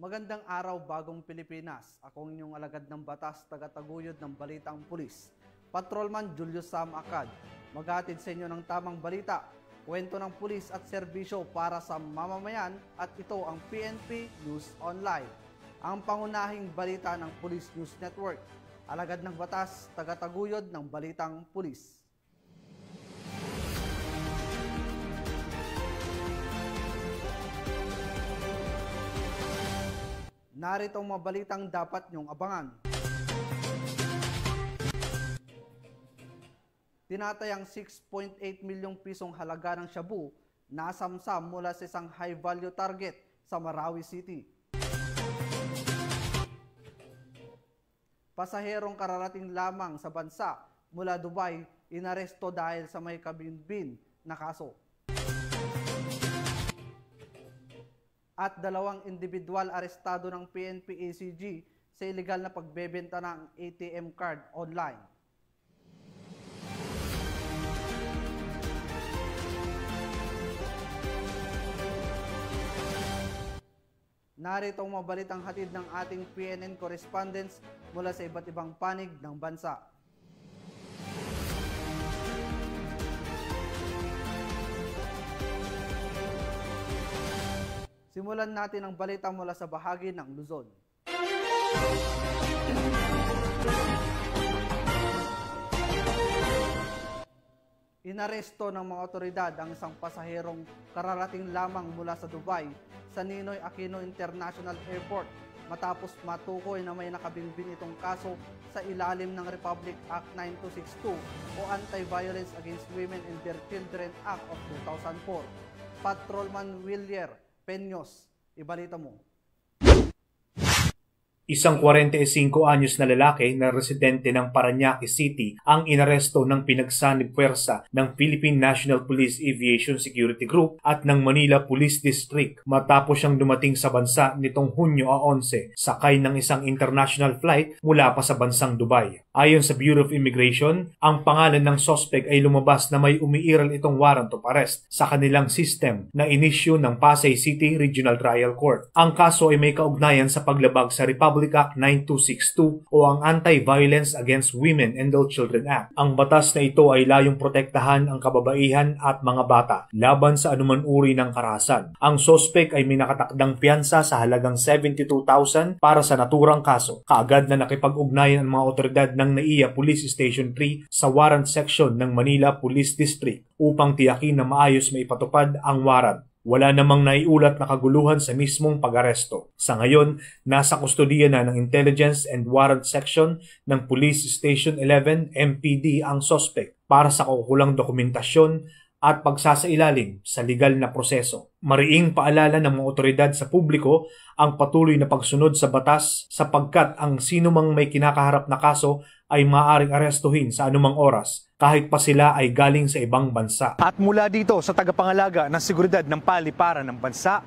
Magandang araw, bagong Pilipinas. Akong inyong alagad ng batas, taga-taguyod ng Balitang Pulis. Patrolman Julius Sam Acad, maghatid sa inyo ng tamang balita, kwento ng pulis at serbisyo para sa mamamayan, at ito ang PNP News Online. Ang pangunahing balita ng Police News Network. Alagad ng batas, taga-taguyod ng Balitang Pulis. Narito ang mga balitang dapat niyong abangan. Tinatayang 6.8 milyong pisong halaga ng shabu nasamsam mula sa isang high-value target sa Marawi City. Pasaherong kararating lamang sa bansa mula Dubai, inaresto dahil sa may kabinbin na kaso. At 2 individual arestado ng PNP-ACG sa iligal na pagbebenta ng ATM card online. Narito ang mga balitang hatid ng ating PNN correspondents mula sa iba't ibang panig ng bansa. Simulan natin ang balita mula sa bahagi ng Luzon. Inaresto ng mga otoridad ang isang pasaherong kararating lamang mula sa Dubai sa Ninoy Aquino International Airport matapos matukoy na may nakabinbin itong kaso sa ilalim ng Republic Act 9262 o Anti-Violence Against Women and Their Children Act of 2004. Patrolman Willier Peños, ibalita mo. Isang 45 anyos na lalaki na residente ng Parañaque City ang inaresto ng pinagsanib puwersa ng Philippine National Police Aviation Security Group at ng Manila Police District matapos siyang dumating sa bansa nitong Hunyo 11 sakay ng isang international flight mula pa sa bansang Dubai. Ayon sa Bureau of Immigration, ang pangalan ng suspect ay lumabas na may umiiral itong warrant of arrest sa kanilang system na inisyu ng Pasay City Regional Trial Court. Ang kaso ay may kaugnayan sa paglabag sa Republic Act 9262 o ang Anti-Violence Against Women and Their Children Act. Ang batas na ito ay layong protektahan ang kababaihan at mga bata laban sa anuman uri ng karahasan. Ang suspect ay may nakatakdang piyansa sa halagang 72,000 para sa naturang kaso. Kaagad na nakipag-ugnayan ang mga otoridad ng NAIA Police Station 3 sa warrant section ng Manila Police District upang tiyakin na maayos maipatupad ang warrant. Wala namang naiulat na kaguluhan sa mismong pag-aresto. Sa ngayon, nasa kustodiya na ng Intelligence and Warrant Section ng Police Station 11 MPD ang suspect para sa kaukulang dokumentasyon at pagsasailalim sa legal na proseso. Mariing paalala ng mga otoridad sa publiko ang patuloy na pagsunod sa batas sapagkat ang sinumang may kinakaharap na kaso ay maaaring arestuhin sa anumang oras kahit pa sila ay galing sa ibang bansa. At mula dito sa tagapangalaga ng seguridad ng paliparan ng bansa,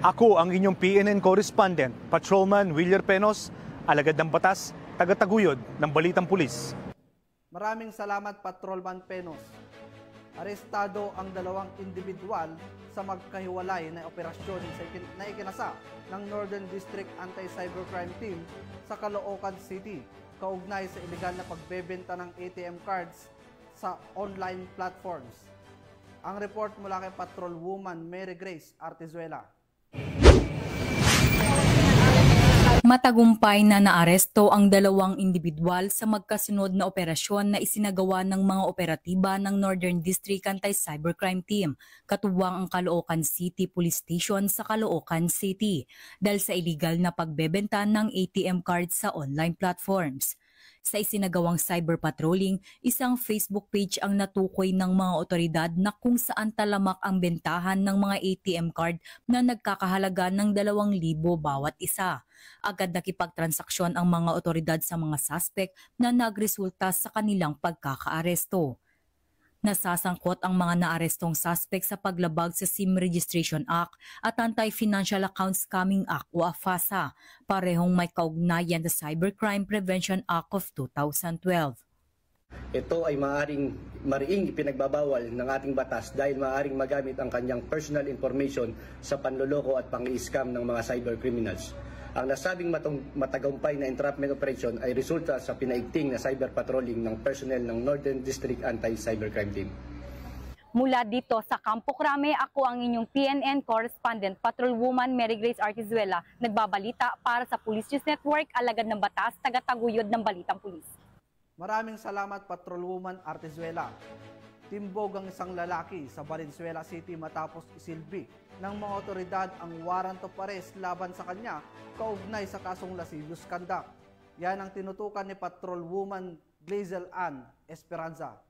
ako ang inyong PNN correspondent, Patrolman Willier Peños, alagad ng batas, taga-taguyod ng Balitang Pulis. Maraming salamat, Patrolman Peños. Arestado ang 2 individual sa magkahiwalay na operasyon na ikinasa ng Northern District Anti-Cybercrime Team sa Caloocan City, kaugnay sa iligal na pagbebenta ng ATM cards sa online platforms. Ang report mula kay Patrolwoman Mary Grace Artizuela. Matagumpay na naaresto ang 2 individual sa magkasunod na operasyon na isinagawa ng mga operatiba ng Northern District Anti-Cybercrime Team, katuwang ang Caloocan City Police Station sa Caloocan City, dahil sa illegal na pagbebenta ng ATM cards sa online platforms. Sa isinagawang cyber patrolling, isang Facebook page ang natukoy ng mga otoridad na kung saan talamak ang bentahan ng mga ATM card na nagkakahalaga ng 2,000 bawat isa. Agad nakipagtransaksyon ang mga otoridad sa mga suspect na nagresulta sa kanilang pagkakaaresto. Nasasangkot ang mga naarestong suspect sa paglabag sa SIM Registration Act at Anti-Financial Account Scamming Act o AFASA, parehong may kaugnayan sa Cybercrime Prevention Act of 2012. Ito ay mariing ipinagbabawal ng ating batas dahil maaaring magamit ang kanyang personal information sa panloloko at pang-i-scam ng mga cyber criminals. Ang nasabing matagumpay na entrapment operation ay resulta sa pinaigting na cyber patrolling ng personnel ng Northern District Anti-Cybercrime Team. Mula dito sa Campo Crame, ako ang inyong PNN correspondent, Patrolwoman Mary Grace Artizuela, nagbabalita para sa Police News Network, alagad ng batas, tagataguyod ng Balitang Pulis. Maraming salamat, Patrolwoman Artizuela. Timbog ang isang lalaki sa Valenzuela City matapos isilbi ng mga otoridad ang warrant of arrest laban sa kanya kaugnay sa kasong lascivious conduct. Yan ang tinutukan ni Patrolwoman Glazel Ann Esperanza.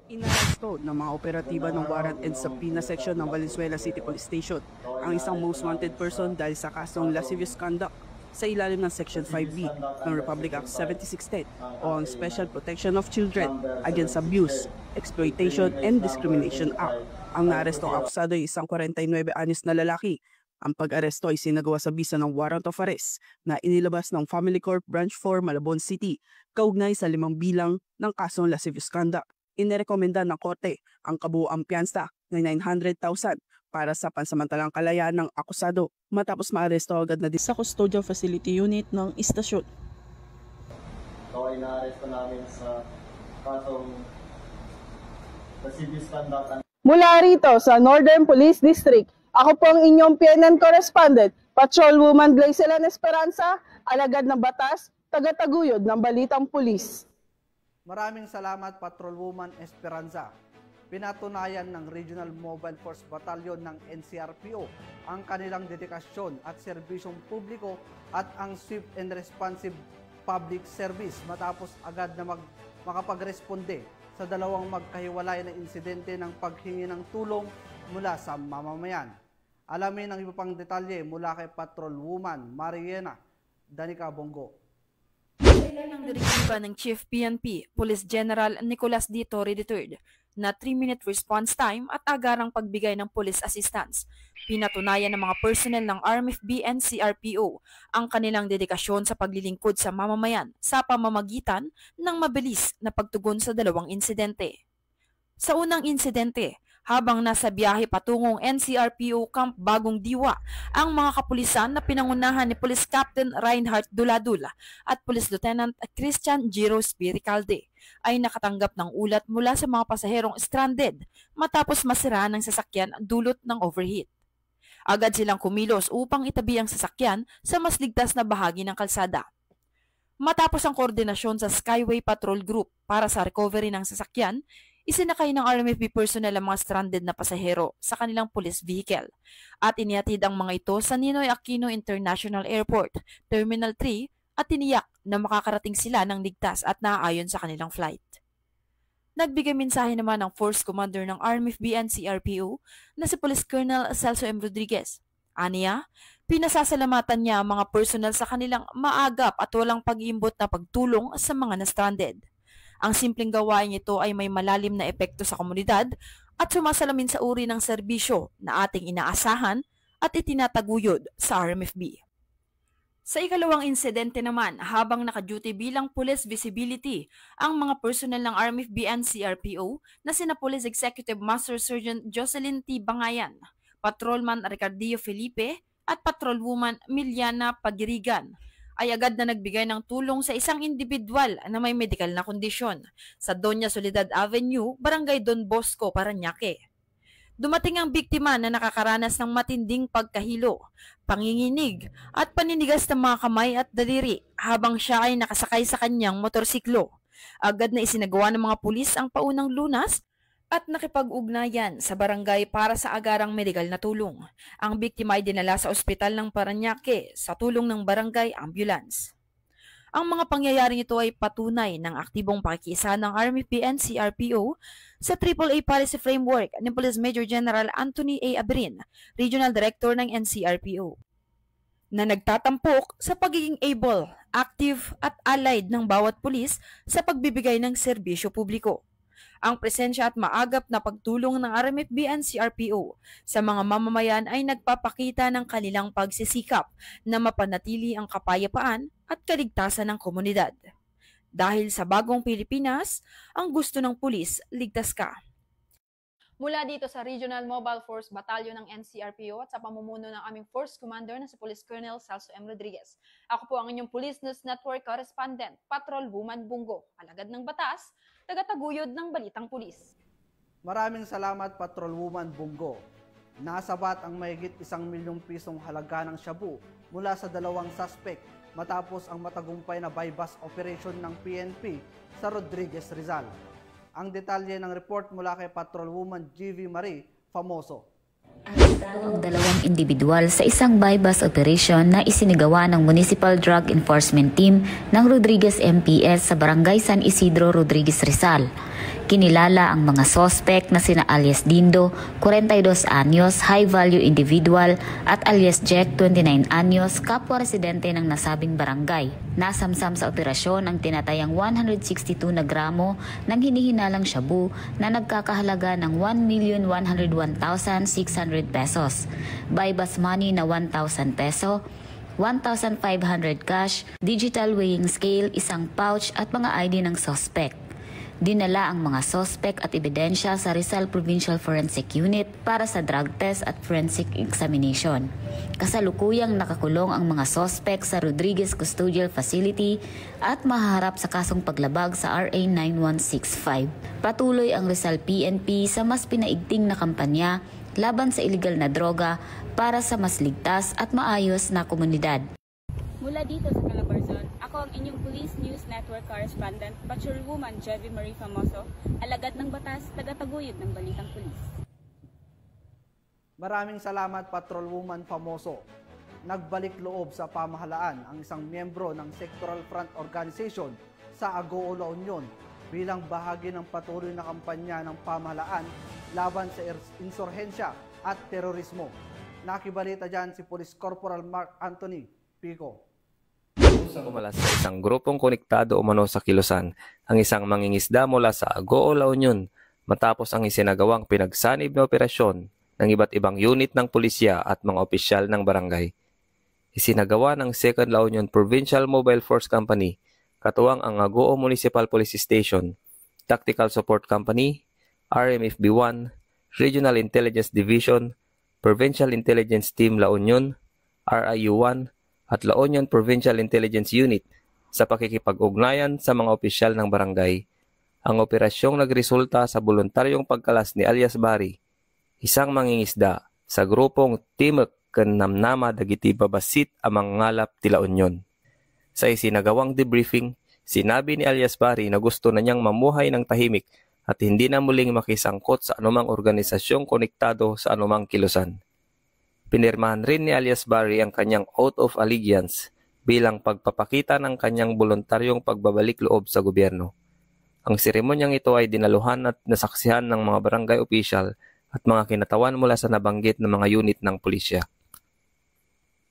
Inaresto ng mga operatiba ng Warrant and Subpoena Section ng Valenzuela City Police Station ang isang most wanted person dahil sa kasong lascivious conduct sa ilalim ng Section 5B ng Republic Act 7610 o ang Special Protection of Children Against Abuse, Exploitation and Discrimination Act. Ang naarestong akusado ay isang 49 anyos na lalaki. Ang pag-aresto ay sinagawa sa bisa ng warrant of arrest na inilabas ng Family Court Branch 4 Malabon City kaugnay sa 5 bilang ng kasong lascivious conduct. Inirekomenda ng korte ang kabuuang piyansa na 900,000 para sa pansamantalang kalayaan ng akusado matapos maaresto agad na din sa custodial facility unit ng istasyon. Ito ay naaresto namin sa kasong lascivious conduct. Mula rito sa Northern Police District, ako po ang inyong PNN correspondent, Patrolwoman Glazel Ann Esperanza, alagad ng batas, tagataguyod ng Balitang Pulis. Maraming salamat, Patrolwoman Esperanza. Pinatunayan ng Regional Mobile Force Battalion ng NCRPO ang kanilang dedikasyon at serbisyong publiko at ang swift and responsive public service matapos agad na makapagresponde sa dalawang magkahiwalay na insidente ng paghingi ng tulong mula sa mamamayan. Alamin ang iba pang detalye mula kay Patrolwoman Mariana Danica Bongo. Kailan ang direktiba ng Chief PNP, Police General Nicolas D. Torre III na 3-minute response time at agarang pagbigay ng police assistance. Pinatunayan ng mga personnel ng RMFB and CRPO ang kanilang dedikasyon sa paglilingkod sa mamamayan sa pamamagitan ng mabilis na pagtugon sa dalawang insidente. Sa unang insidente, habang nasa biyahe patungong NCRPO Camp Bagong Diwa, ang mga kapulisan na pinangunahan ni Police Captain Reinhardt Duladula at Police Lieutenant Christian Giro Spiricalde ay nakatanggap ng ulat mula sa mga pasaherong stranded matapos masira ng sasakyan dulot ng overheat. Agad silang kumilos upang itabi ang sasakyan sa mas ligtas na bahagi ng kalsada. Matapos ang koordinasyon sa Skyway Patrol Group para sa recovery ng sasakyan, isinakay ng RMFB personnel ang mga stranded na pasahero sa kanilang police vehicle at inihatid ang mga ito sa Ninoy Aquino International Airport, Terminal 3 at tiniyak na makakarating sila ng ligtas at naaayon sa kanilang flight. Nagbigay mensahe naman ang Force Commander ng RMFB and CRPO na si Police Colonel Celso M. Rodriguez. Aniya, pinasasalamatan niya ang mga personnel sa kanilang maagap at walang pag-iimbot na pagtulong sa mga na-stranded. Ang simpleng gawain ito ay may malalim na epekto sa komunidad at sumasalamin sa uri ng serbisyo na ating inaasahan at itinataguyod sa RMFB. Sa ikalawang insidente naman, habang naka-duty bilang police visibility ang mga personnel ng RMFB and CRPO na sina Police Executive Master Sergeant Jocelyn T. Bangayan, Patrolman Ricardio Felipe at Patrolwoman Miliana Pagirigan, ay agad na nagbigay ng tulong sa isang individual na may medikal na kondisyon sa Doña Soledad Avenue, Barangay Don Bosco, Parañaque. Dumating ang biktima na nakakaranas ng matinding pagkahilo, panginginig at paninigas ng mga kamay at daliri habang siya ay nakasakay sa kanyang motorsiklo. Agad na isinagawa ng mga pulis ang paunang lunas at nakipag-ugnayan sa barangay para sa agarang medikal na tulong. Ang biktima ay dinala sa ospital ng Parañaque sa tulong ng barangay ambulance. Ang mga pangyayaring ito ay patunay ng aktibong pakikiisa ng RMFB and CRPO sa AAA Policy Framework ni Police Major General Anthony A. Abrin, Regional Director ng NCRPO, na nagtatampok sa pagiging able, active at allied ng bawat pulis sa pagbibigay ng serbisyo publiko. Ang presensya at maagap na pagtulong ng RMFB and CRPO sa mga mamamayan ay nagpapakita ng kanilang pagsisikap na mapanatili ang kapayapaan at kaligtasan ng komunidad. Dahil sa bagong Pilipinas, ang gusto ng pulis, ligtas ka. Mula dito sa Regional Mobile Force Battalion ng NCRPO at sa pamumuno ng aming Force Commander na si Police Colonel Celso M. Rodriguez. Ako po ang inyong Police News Network Correspondent, Patrol Woman Bungo, alagad ng batas, tagataguyod ng balitang pulis. Maraming salamat, Patrol Woman Bungo. Nasabat ang mahigit 1 milyong pisong halaga ng shabu mula sa 2 suspect matapos ang matagumpay na buy-bust operation ng PNP sa Rodriguez, Rizal. Ang detalye ng report mula kay Patrol Woman GV Marie Famoso. Arestado ang 2 individual sa isang buy-bust operation na isinagawa ng Municipal Drug Enforcement Team ng Rodriguez MPS sa Barangay San Isidro, Rodriguez, Rizal. Kinilala ang mga sospek na sina alias Dindo, 42 anyos, high-value individual, at alias Jack, 29 anyos, kapwa residente ng nasabing barangay. Nasamsam sa operasyon ang tinatayang 162 na gramo ng hinihinalang shabu na nagkakahalaga ng 1,101,600 pesos, buy-bust money na 1,000 peso, 1,500 cash, digital weighing scale, isang pouch at mga ID ng sospek. Dinala ang mga sospek at ebidensya sa Rizal Provincial Forensic Unit para sa drug test at forensic examination. Kasalukuyang nakakulong ang mga sospek sa Rodriguez Custodial Facility at mahaharap sa kasong paglabag sa RA 9165. Patuloy ang Rizal PNP sa mas pinaigting na kampanya laban sa illegal na droga para sa mas ligtas at maayos na komunidad. Mula dito sa Calabarzon, ako ang inyong Police News Network Correspondent, Patrolwoman GV Marie Famoso, alagad ng batas, tagataguyod ng balitang pulis. Maraming salamat, Patrolwoman Famoso. Nagbalik loob sa pamahalaan ang isang miyembro ng Sectoral Front Organization sa Agoo, La Union bilang bahagi ng patuloy na kampanya ng pamahalaan laban sa insurhensya at terorismo. Nakibalita dyan si Police Corporal Mark Anthony Pico. Umalas sa isang grupong konektado umano sa Kilusan ang isang mangingisda mula sa Agoo, La Union matapos ang isinagawang pinagsanib na operasyon ng iba't ibang unit ng pulisya at mga opisyal ng barangay. Isinagawa ng 2nd La Union Provincial Mobile Force Company, katuwang ang Agoo Municipal Police Station, Tactical Support Company, RMFB-1, Regional Intelligence Division, Provincial Intelligence Team La Union, RIU-1, at La Union Provincial Intelligence Unit sa pakikipag-ugnayan sa mga opisyal ng barangay. Ang operasyong nagresulta sa voluntaryong pagkalas ni alias Bari, isang mangingisda sa grupong Timek Namnama Dagiti Babasit amang ngalap ti La Union. Sa isinagawang debriefing, sinabi ni alias Bari na gusto na niyang mamuhay ng tahimik at hindi na muling makisangkot sa anumang organisasyong konektado sa anumang kilusan. Pinirmahan rin ni alias Barry ang kanyang oath of allegiance bilang pagpapakita ng kanyang voluntaryong pagbabalik loob sa gobyerno. Ang seremonyang ito ay dinaluhan at nasaksihan ng mga barangay official at mga kinatawan mula sa nabanggit ng mga unit ng pulisya.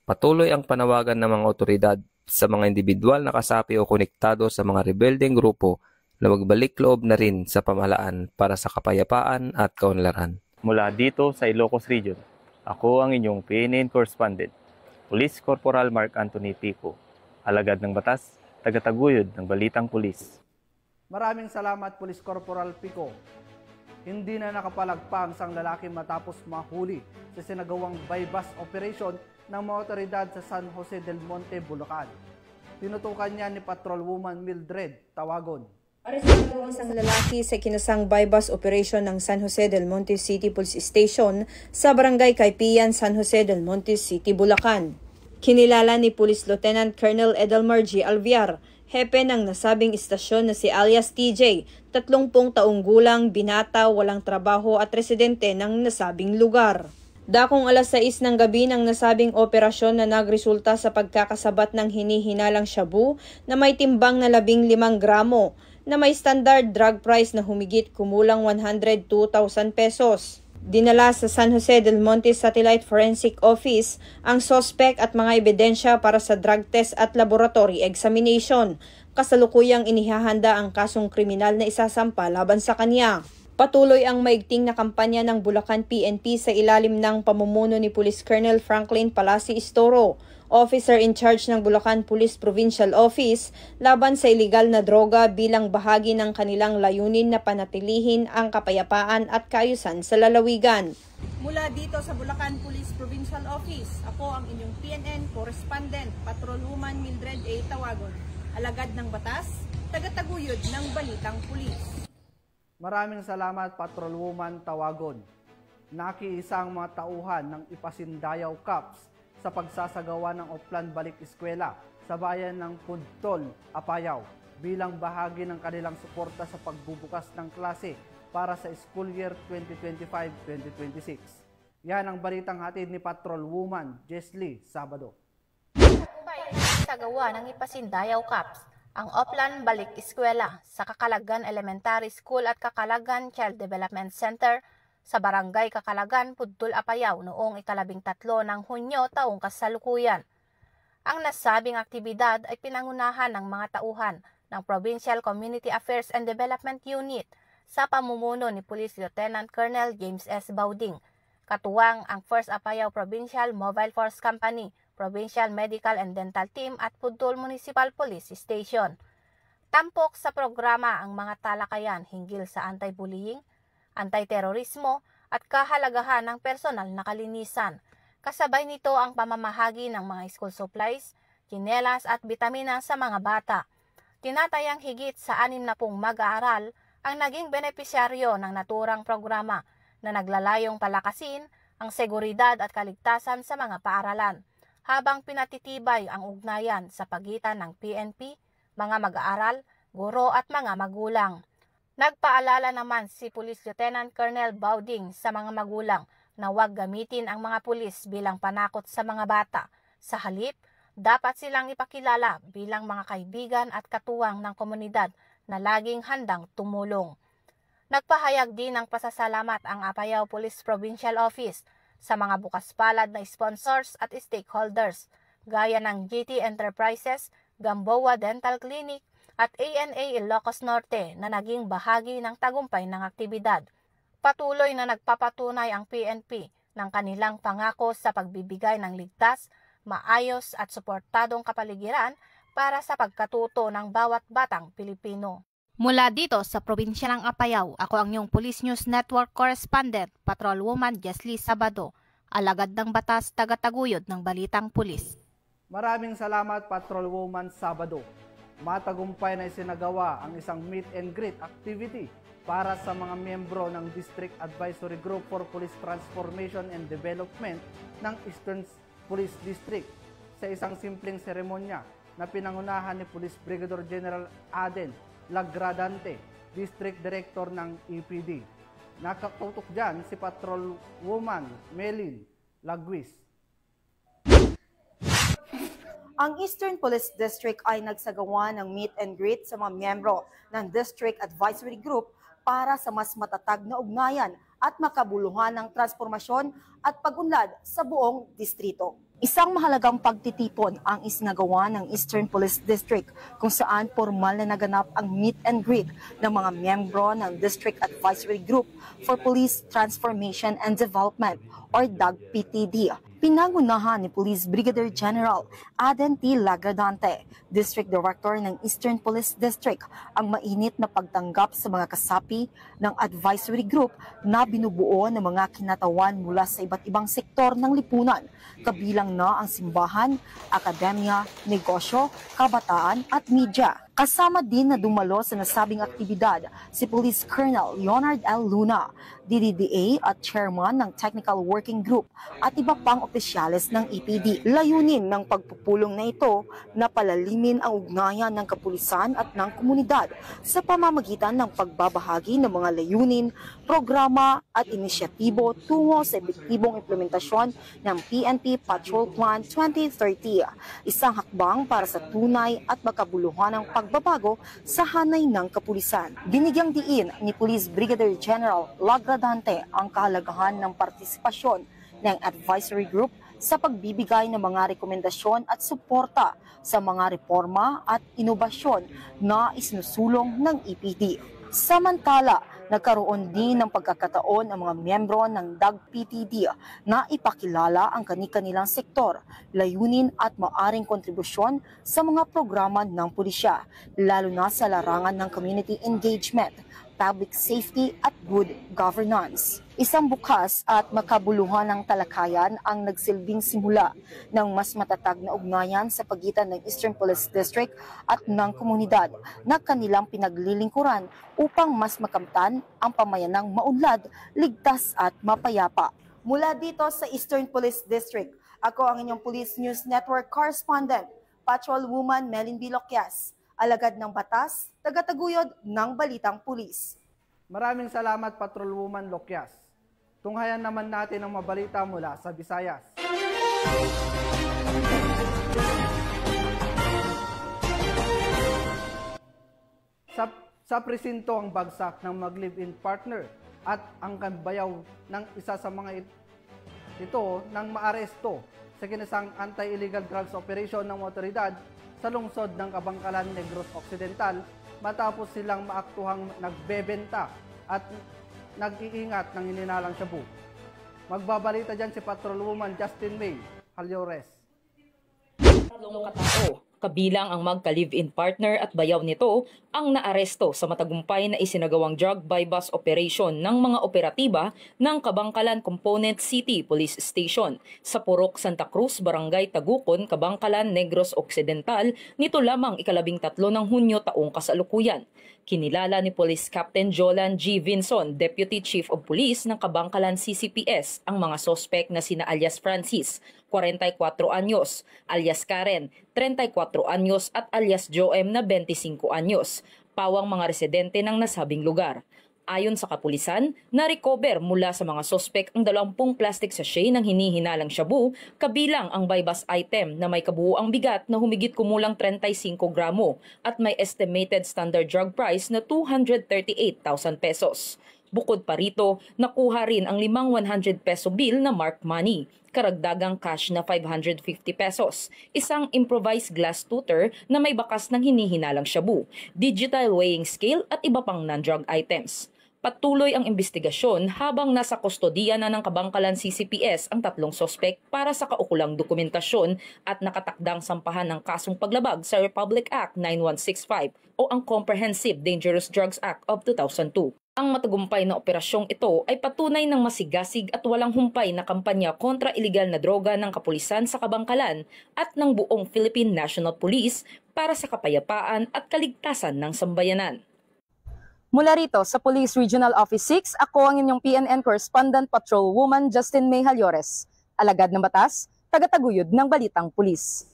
Patuloy ang panawagan ng mga otoridad sa mga individual na kasapi o konektado sa mga rebeldeng grupo na magbalik loob na rin sa pamahalaan para sa kapayapaan at kaunlaran. Mula dito sa Ilocos Region, ako ang inyong PNN Correspondent, Police Corporal Mark Anthony Pico, alagad ng batas, tagataguyod ng balitang pulis. Maraming salamat, Police Corporal Pico. Hindi na nakapalagpa ang isang lalaki matapos mahuli sa sinagawang buy-bust operation ng mga otoridad sa San Jose del Monte, Bulacan. Tinutukan niya ni Patrolwoman Mildred Tawagon. Arestado ang isang lalaki sa kinasang buy-bust operation ng San Jose del Monte City Police Station sa Barangay Kaipian, San Jose del Monte City, Bulacan. Kinilala ni Police Lieutenant Colonel Edelmar G. Alviar, hepe ng nasabing istasyon na si alias TJ, 30 taong gulang, binata, walang trabaho at residente ng nasabing lugar. Dakong alas 6 ng gabi ng nasabing operasyon na nagresulta sa pagkakasabat ng hinihinalang shabu na may timbang na 15 gramo, na may standard drug price na humigit kumulang 102,000 pesos. Dinala sa San Jose del Monte Satellite Forensic Office ang sospek at mga ebidensya para sa drug test at laboratory examination. Kasalukuyang inihahanda ang kasong kriminal na isasampa laban sa kanya. Patuloy ang maigting na kampanya ng Bulacan PNP sa ilalim ng pamumuno ni Police Colonel Franklin Palasi Istoro Officer in charge ng Bulacan Police Provincial Office laban sa iligal na droga bilang bahagi ng kanilang layunin na panatilihin ang kapayapaan at kaayusan sa lalawigan. Mula dito sa Bulacan Police Provincial Office, ako ang inyong PNN Correspondent, Patrolwoman Mildred A. Tawagon, alagad ng batas, tagataguyod ng Balitang Pulis. Maraming salamat, Patrolwoman Tawagon. Nakiisang mga tauhan ng Ipasindayaw Cups sa pagsasagawa ng Oplan Balik Eskwela sa bayan ng Puntol, Apayao bilang bahagi ng kanilang suporta sa pagbubukas ng klase para sa school year 2025-2026. Yan ang balitang hatid ni Patrolwoman Jesly Sabado. Sagawa ng Ipasindayaw Cups ang Oplan Balik Eskwela sa Kakalagan Elementary School at Kakalagan Child Development Center sa Barangay Kakalagan, Puntol, Apayao noong 13 ng Hunyo taong kasalukuyan. Ang nasabing aktibidad ay pinangunahan ng mga tauhan ng Provincial Community Affairs and Development Unit sa pamumuno ni Police Lieutenant Colonel James S. Bauding, katuwang ang 1st Apayao Provincial Mobile Force Company, Provincial Medical and Dental Team at Puntol Municipal Police Station. Tampok sa programa ang mga talakayan hinggil sa anti-bullying, anti-terorismo at kahalagahan ng personal na kalinisan. Kasabay nito ang pamamahagi ng mga school supplies, tsinelas at bitamina sa mga bata. Tinatayang higit sa 60 mag-aaral ang naging benepisyaryo ng naturang programa na naglalayong palakasin ang seguridad at kaligtasan sa mga paaralan, habang pinatitibay ang ugnayan sa pagitan ng PNP, mga mag-aaral, guro at mga magulang. Nagpaalala naman si Police Lieutenant Colonel Bauding sa mga magulang na huwag gamitin ang mga pulis bilang panakot sa mga bata. Sa halip, dapat silang ipakilala bilang mga kaibigan at katuwang ng komunidad na laging handang tumulong. Nagpahayag din ng pasasalamat ang Apayao Police Provincial Office sa mga bukas palad na sponsors at stakeholders gaya ng GT Enterprises, Gamboa Dental Clinic, at ANA Ilocos Norte na naging bahagi ng tagumpay ng aktibidad. Patuloy na nagpapatunay ang PNP ng kanilang pangako sa pagbibigay ng ligtas, maayos at suportadong kapaligiran para sa pagkatuto ng bawat batang Pilipino. Mula dito sa probinsya ng Apayao, ako ang iyong Police News Network Correspondent, Patrolwoman Jesly Sabado, alagad ng batas, tagataguyod ng Balitang Pulis. Maraming salamat, Patrolwoman Sabado. Matagumpay na isinagawa ang isang meet and greet activity para sa mga miyembro ng District Advisory Group for Police Transformation and Development ng Eastern Police District sa isang simpleng seremonya na pinangunahan ni Police Brigadier General Aden Lagradante, District Director ng EPD. Nakatutok dyan si Patrolwoman Melin Lagwis. Ang Eastern Police District ay nagsagawa ng meet and greet sa mga miyembro ng District Advisory Group para sa mas matatag na ugnayan at makabuluhan ng transformasyon at pag-unlad sa buong distrito. Isang mahalagang pagtitipon ang isinagawa ng Eastern Police District kung saan formal na naganap ang meet and greet ng mga miyembro ng District Advisory Group for Police Transformation and Development or DAG-PTD. Pinangunahan ni Police Brigadier General Aden T. Lagradante, District Director ng Eastern Police District, ang mainit na pagtanggap sa mga kasapi ng advisory group na binubuo ng mga kinatawan mula sa iba't ibang sektor ng lipunan, kabilang na ang simbahan, akademya, negosyo, kabataan at media. Kasama din na dumalo sa nasabing aktibidad si Police Colonel Leonard L. Luna, DDDA at Chairman ng Technical Working Group at iba pang opisyales ng EPD. Layunin ng pagpupulong na ito na palalimin ang ugnayan ng kapulisan at ng komunidad sa pamamagitan ng pagbabahagi ng mga layunin, programa at inisyatibo tungo sa epektibong implementasyon ng PNP Patrol Plan 2030, isang hakbang para sa tunay at makabuluhan ng pagbabago sa hanay ng kapulisan. Binigyang diin ni Police Brigadier General Lagradante ang kahalagahan ng partisipasyon ng advisory group sa pagbibigay ng mga rekomendasyon at suporta sa mga reforma at inobasyon na isinusulong ng EPD. Samantala, Nagkaroon din ng pagkakataon ang mga miyembro ng DAG-PTD na ipakilala ang kani-kanilang sektor, layunin at maaring kontribusyon sa mga programa ng pulisya, lalo na sa larangan ng community engagement, public safety at good governance. Isang bukas at makabuluhan ng talakayan ang nagsilbing simula ng mas matatag na ugnayan sa pagitan ng Eastern Police District at ng komunidad na kanilang pinaglilingkuran upang mas makamtan ang pamayanang maunlad, ligtas at mapayapa. Mula dito sa Eastern Police District, ako ang inyong Police News Network correspondent, Patrolwoman Melin B. Loquias, alagad ng batas, tagataguyod ng Balitang Pulis. Maraming salamat, Patrolwoman Loquias. Tunghayan naman natin ang mabalita mula sa Visayas. Sa presinto ang bagsak ng mag-live-in partner at ang kambayaw ng isa sa mga ito nang maaresto sa kinasang anti-illegal drugs operation ng otoridad sa lungsod ng Kabangkalan, Negros Occidental matapos silang maaktuhang nagbebenta at nag-iingat ng hininalang shabu. Magbabalita dyan si Patrolwoman Justin May Halyores. Tatlong katao, kabilang ang magka-live-in partner at bayaw nito, ang naaresto sa matagumpay na isinagawang drug buy-bust operation ng mga operatiba ng Kabangkalan Component City Police Station sa Purok Santa Cruz, Barangay Tagukon, Kabangkalan, Negros Occidental nito lamang 13 ng Hunyo taong kasalukuyan. Kinilala ni Police Captain Jolan G. Vinson, Deputy Chief of Police ng Kabangkalan CCPS, ang mga sospek na sina alias Francis, 44 anyos, alias Karen, 34 anyos at alias Joem na 25 anyos, pawang mga residente ng nasabing lugar. Ayon sa kapulisan, na-recover mula sa mga sospek ang 20 plastic sachet ng hinihinalang shabu, kabilang ang buy-bust item na may kabuuang bigat na humigit kumulang 35 gramo at may estimated standard drug price na 238,000 pesos. Bukod pa rito, nakuha rin ang 5 100 peso bill na marked money, karagdagang cash na 550 pesos, isang improvised glass tutor na may bakas ng hinihinalang shabu, digital weighing scale at iba pang non-drug items. Patuloy ang investigasyon habang nasa kustodiya na ng Kabangkalan CCPS ang 3 sospek para sa kaukulang dokumentasyon at nakatakdang sampahan ng kasong paglabag sa Republic Act 9165 o ang Comprehensive Dangerous Drugs Act of 2002. Ang matagumpay na operasyong ito ay patunay ng masigasig at walang humpay na kampanya kontra iligal na droga ng kapulisan sa Kabangkalan at ng buong Philippine National Police para sa kapayapaan at kaligtasan ng sambayanan. Mula rito sa Police Regional Office 6, ako ang inyong PNN Correspondent Patrolwoman Justin May Halyores, alagad ng batas, tagataguyod ng Balitang Pulis.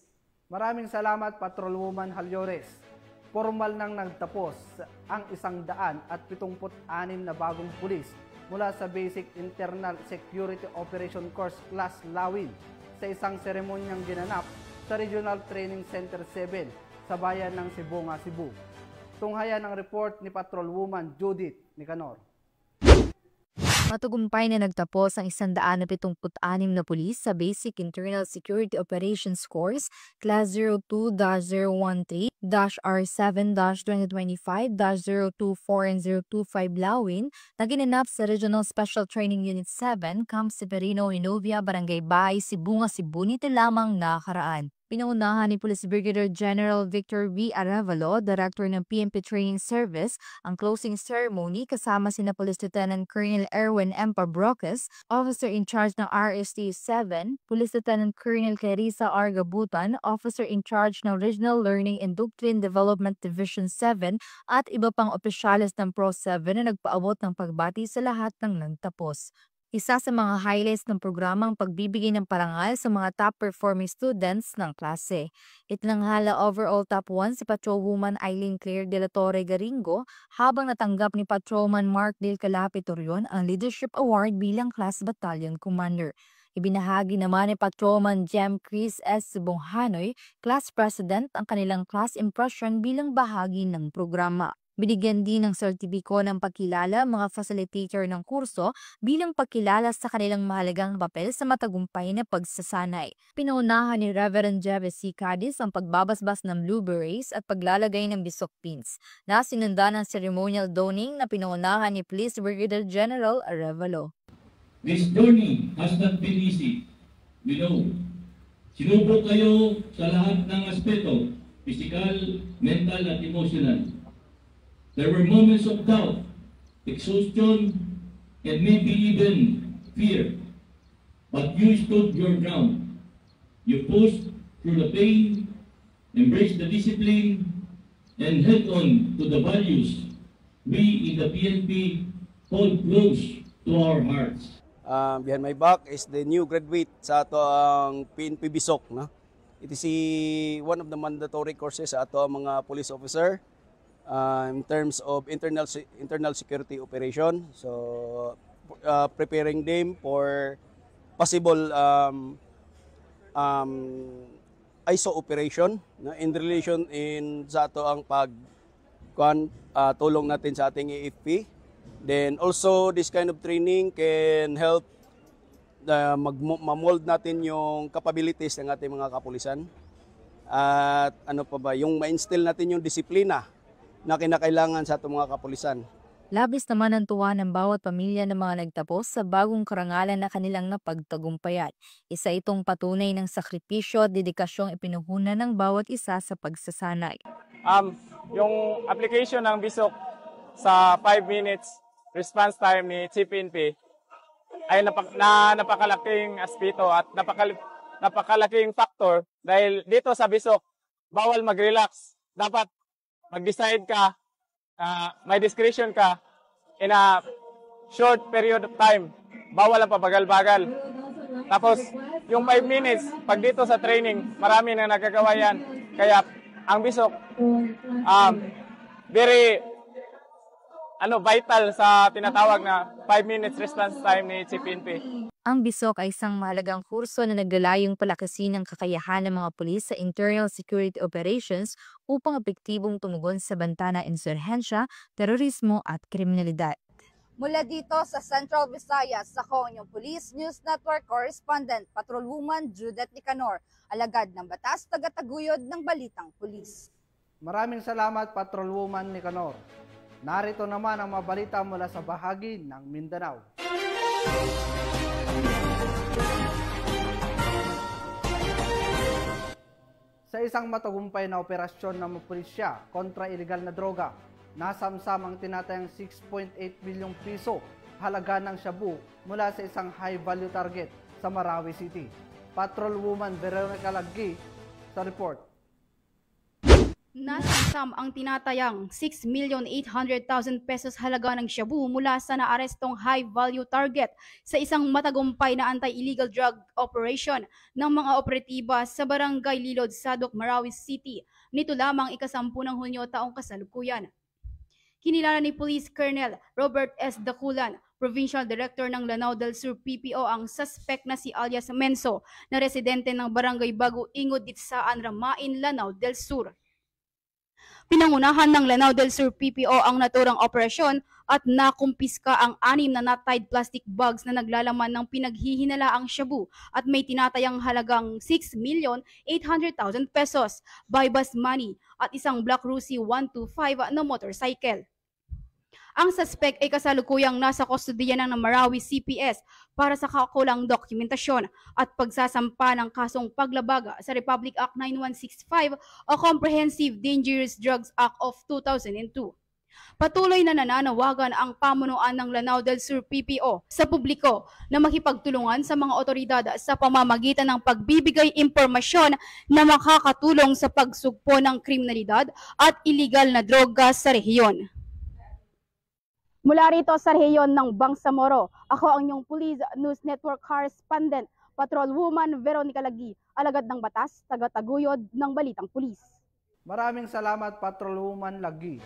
Maraming salamat, Patrolwoman Halyores. Formal nang nagtapos ang 176 na bagong pulis mula sa Basic Internal Security Operation Course Class Lawin sa isang seremonyang ginanap sa Regional Training Center 7 sa bayan ng Sibonga, Cebu. Tunghayan ang report ni Patrolwoman Judith Nicanor. Matagumpay na nagtapos ang 176 na pulis sa Basic Internal Security Operations Course Class 02-013-R7-2025-024 and 025 Lawin na ginanap sa Regional Special Training Unit 7, Camp Severino, Hinovia, Barangay Bay, Sibunga, Cebu nito lamang nakaraan. Pinaunahan ni Police Brigadier General Victor V. Arevalo, Director ng PNP Training Service, ang closing ceremony kasama sina Police Lieutenant Colonel Erwin M. Pabroques, Officer in Charge ng RST 7, Police Lieutenant Colonel Clarissa R. Gabutan, Officer in Charge ng Regional Learning and Doctrine Development Division 7 at iba pang opisyalis ng Pro 7 na nagpaabot ng pagbati sa lahat ng nagtapos. Isa sa mga highlights ng programang pagbibigay ng parangal sa mga top-performing students ng klase. Itinanghala overall top 1 si Patrolwoman Eileen Claire de la Torre Garingo habang natanggap ni Patrolman Mark Del Calape Torion ang Leadership Award bilang Class Battalion Commander. Ibinahagi naman ni Patrolman Jem Chris S. Bonghanoy, Class President, ang kanilang class impression bilang bahagi ng programa. Binigyan din ng sertipiko ng pagkilala mga facilitator ng kurso bilang pagkilala sa kanilang mahalagang papel sa matagumpay na pagsasanay. Pinaunahan ni Reverend Jeves C. Cadiz ang pagbabasbas ng blue berets at paglalagay ng bisok pins, na sinunda ng ceremonial donning na pinaunahan ni Police Brigadier General Arevalo. This journey has not been easy. We know. Sinubok kayo sa lahat ng aspeto, physical, mental at emotional. There were moments of doubt, exhaustion, and maybe even fear. But you stood your ground. You pushed through the pain, embraced the discipline, and held on to the values we in the PNP hold close to our hearts. Behind my back is the new graduate sa ato ang PNP Bisok. No? It is one of the mandatory courses sa ato ang mga police officer. In terms of internal security operation, so preparing them for possible ISO operation, no, in relation sa ato ang tulong natin sa ating AFP. Then also this kind of training can help ma-mold natin yung capabilities ng ating mga kapulisan, at ano pa ba, yung ma-instill natin yung disiplina na kinakailangan sa itong mga kapulisan. Labis naman ang tuwa ng bawat pamilya ng mga nagtapos sa bagong karangalan na kanilang napagtagumpayan. Isa itong patunay ng sakripisyo at dedikasyong ipinuhunan ng bawat isa sa pagsasanay. Yung application ng Bisok sa 5 minutes response time ni Chief PNP ay napakalaking aspeto at napakalaking factor, dahil dito sa Bisok bawal mag-relax. Dapat mag-decide ka, may discretion ka in a short period of time. Bawal ang pabagal-bagal. Tapos, yung 5 minutes, pag dito sa training, marami na nagagawa yan. Kaya, ang Bisok, very vital sa tinatawag na 5 minutes response time ni Chief PNP. Ang Bisok ay isang mahalagang kurso na naglalayong palakasin ang kakayahan ng mga pulis sa internal security operations upang epektibong tumugon sa banta na insurhensya, terorismo at kriminalidad. Mula dito sa Central Visayas, ako ang inyong Police News Network Correspondent, Patrolwoman Judith Nicanor, alagad ng batas, tagataguyod ng Balitang Pulis. Maraming salamat, Patrolwoman Nicanor. Narito naman ang mga balita mula sa bahagi ng Mindanao. Sa isang matagumpay na operasyon ng mga pulisya kontra iligal na droga, nasamsam ang tinatayang 6.8 bilyong piso halaga ng shabu mula sa isang high-value target sa Marawi City. Patrolwoman Veronica Laggi sa report. Nasamsam ang tinatayang 6,800,000 pesos halaga ng shabu mula sa naarestong high-value target sa isang matagumpay na anti-illegal drug operation ng mga operatiba sa Barangay Lilod, Sadok, Marawi City nito lamang ika-10 ng Hunyo taong kasalukuyan. Kinilala ni Police Colonel Robert S. Daculan, Provincial Director ng Lanao del Sur PPO, ang suspect na si alias Menso na residente ng Barangay Bago Ingod, Ditsaan, Ramain, Lanao del Sur. Pinangunahan ng Lanao del Sur PPO ang naturang operasyon at nakumpiska ang 6 na knot-tied plastic bags na naglalaman ng pinaghihinalaang shabu at may tinatayang halagang 6,800,000 pesos, buy-bus money at isang Black Rusi 125 na motorcycle. Ang suspect ay kasalukuyang nasa kustodiya ng Marawi CPS para sa kakulang dokumentasyon at pagsasampa ng kasong paglabag sa Republic Act 9165 o Comprehensive Dangerous Drugs Act of 2002. Patuloy na nananawagan ang pamunuan ng Lanao del Sur PPO sa publiko na makipagtulungan sa mga otoridad sa pamamagitan ng pagbibigay impormasyon na makakatulong sa pagsugpo ng kriminalidad at iligal na droga sa rehiyon. Mula rito sa rehiyon ng Bangsamoro, ako ang inyong Police News Network Correspondent, Patrolwoman Veronica Laggi, alagad ng batas, tagataguyod ng Balitang Pulis. Maraming salamat, Patrolwoman Laggi.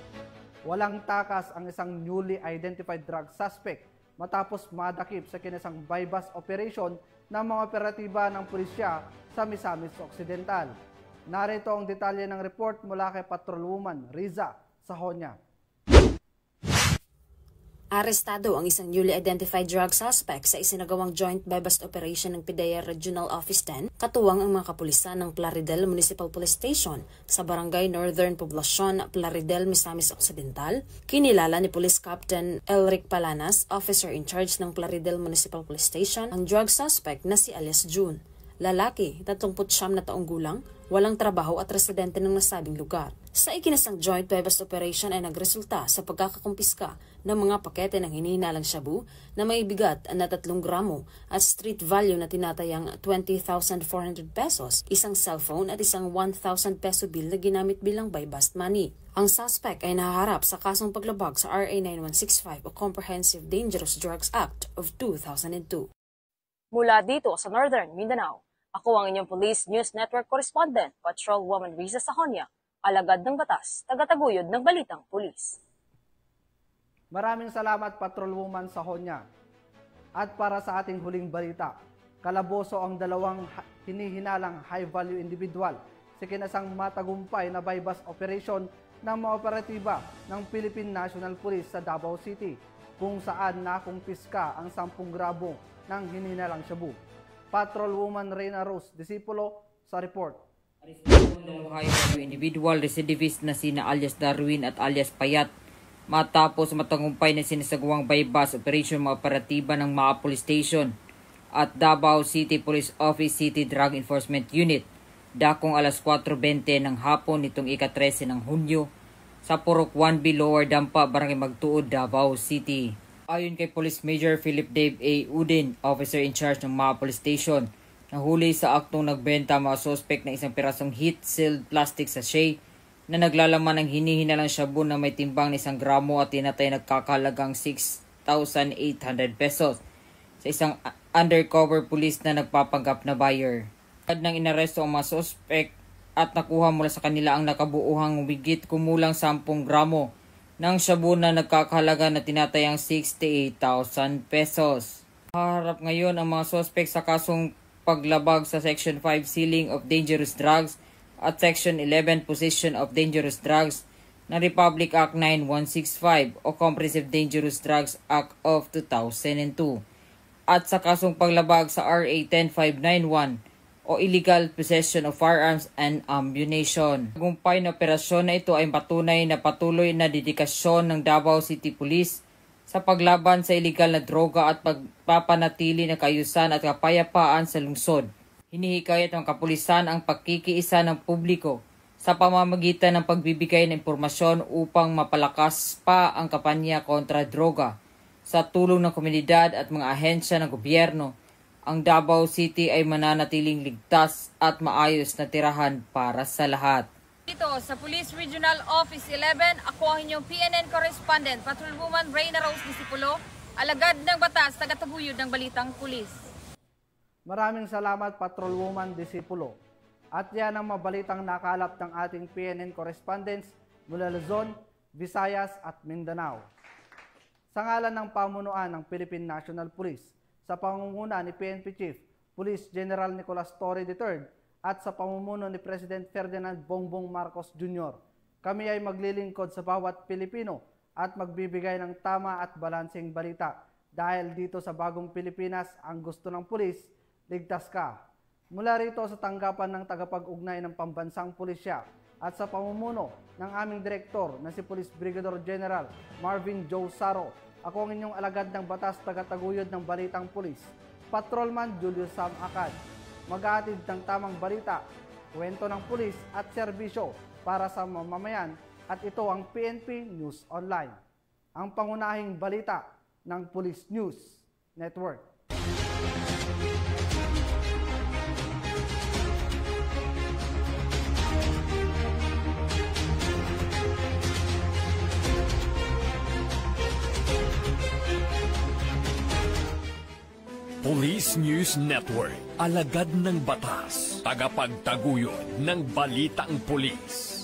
Walang takas ang isang newly identified drug suspect matapos madakip sa kinisang buy-bus operation ng mga operatiba ng pulisya sa Misamis Occidental. Narito ang detalye ng report mula kay Patrolwoman Riza Sahonya. Arestado ang isang newly identified drug suspect sa isinagawang joint buy-bust operation ng PIDEA Regional Office 10, katuwang ang mga kapulisan ng Plaridel Municipal Police Station sa Barangay Northern Poblacion, Plaridel, Misamis Occidental. Kinilala ni Police Captain Elric Palanas, officer in charge ng Plaridel Municipal Police Station, ang drug suspect na si alias June. Lalaki, 39 na taong gulang, walang trabaho at residente ng nasabing lugar. Sa ikinasang joint buy-bust operation ay nagresulta sa pagkakakumpiska ng mga pakete ng hinihinalang shabu na may bigat na 3 gramo at street value na tinatayang 20,400 pesos, isang cellphone at isang 1,000 peso bill na ginamit bilang buy-bust money. Ang suspect ay nahaharap sa kasong paglabag sa RA 9165 o Comprehensive Dangerous Drugs Act of 2002. Mula dito sa Northern Mindanao, ako ang inyong Police News Network correspondent, Patrolwoman Riza Sahonia, alagad ng batas, tagataguyod ng balitang pulis. Maraming salamat, Patrolwoman Sahonia. At para sa ating huling balita, kalaboso ang dalawang hinihinalang high-value individual sa kinasang matagumpay na buy-bust operation ng mga operatiba ng Philippine National Police sa Davao City, kung saan nakumpiska ang 10 gramo ng hinihinalang shabu. Patrolwoman Reyna Rose Disipulo sa report. High-value individual recidivist na sina alias Darwin at alias Payat matapos matagumpay na sinasagawang buy-bust operation mga operatiba ng mga police station at Davao City Police Office City Drug Enforcement Unit dakong alas 4:20 ng hapon nitong ika-13 ng Hunyo sa Purok 1B Lower Dampa, Barangay Magtuod, Davao City. Ayon kay Police Major Philip Dave A. Udin, officer in charge ng mga police station, nahuli sa aktong nagbenta mga suspect ng isang pirasong heat-sealed plastic sachet na naglalaman ng hinihinalang shabu na may timbang na 1 gramo at tinatay nagkakalagang 6,800 pesos sa isang undercover police na nagpapanggap na buyer. Agad nang inaresto ang mga suspect at nakuha mula sa kanila ang nakabuuhang higit kumulang 10 gramo ng shabu na nagkakahalaga na tinatayang 68,000 pesos. Harap ngayon ang mga suspect sa kasong paglabag sa Section 5 Sealing of Dangerous Drugs at Section 11 Possession of Dangerous Drugs ng Republic Act 9165 o Comprehensive Dangerous Drugs Act of 2002 at sa kasong paglabag sa RA 10591 o Illegal Possession of Firearms and Ammunition. Tagumpay na operasyon na ito ay patunay na patuloy na dedikasyon ng Davao City Police sa paglaban sa illegal na droga at pagpapanatili ng kaayusan at kapayapaan sa lungsod. Hinihikayat ng kapulisan ang pagkikiisa ng publiko sa pamamagitan ng pagbibigay ng impormasyon upang mapalakas pa ang kampanya kontra droga. Sa tulong ng komunidad at mga ahensya ng gobyerno, ang Davao City ay mananatiling ligtas at maayos na tirahan para sa lahat. Dito sa Police Regional Office 11, ako ang inyong PNN correspondent, Patrolwoman Reyna Rose Disipulo, alagad ng batas, tagataguyod ng balitang pulis. Maraming salamat, Patrolwoman Disipulo. At yan ang mabalitang nakalap ng ating PNN correspondents mula Luzon, Visayas at Mindanao. Sa ngalan ng pamunuan ng Philippine National Police, sa pangunguna ni PNP Chief Police General Nicolas Torre III at sa pamumuno ni President Ferdinand Bongbong Marcos Jr., kami ay maglilingkod sa bawat Pilipino at magbibigay ng tama at balanseng balita dahil dito sa bagong Pilipinas ang gusto ng pulis, ligtas ka. Mula rito sa tanggapan ng tagapag-ugnay ng pambansang pulisya at sa pamumuno ng aming direktor na si Police Brigadier General Marvin Joe Saro, ako ang inyong alagad ng batas, tagataguyod ng balitang pulis, Patrolman Julius Sam Acad. Mag-aatid ng tamang balita, kwento ng pulis at serbisyo para sa mamamayan at ito ang PNP News Online, ang pangunahing balita ng Police News Network. Police News Network, alagad ng batas, tagapagtaguyod ng balitang pulis.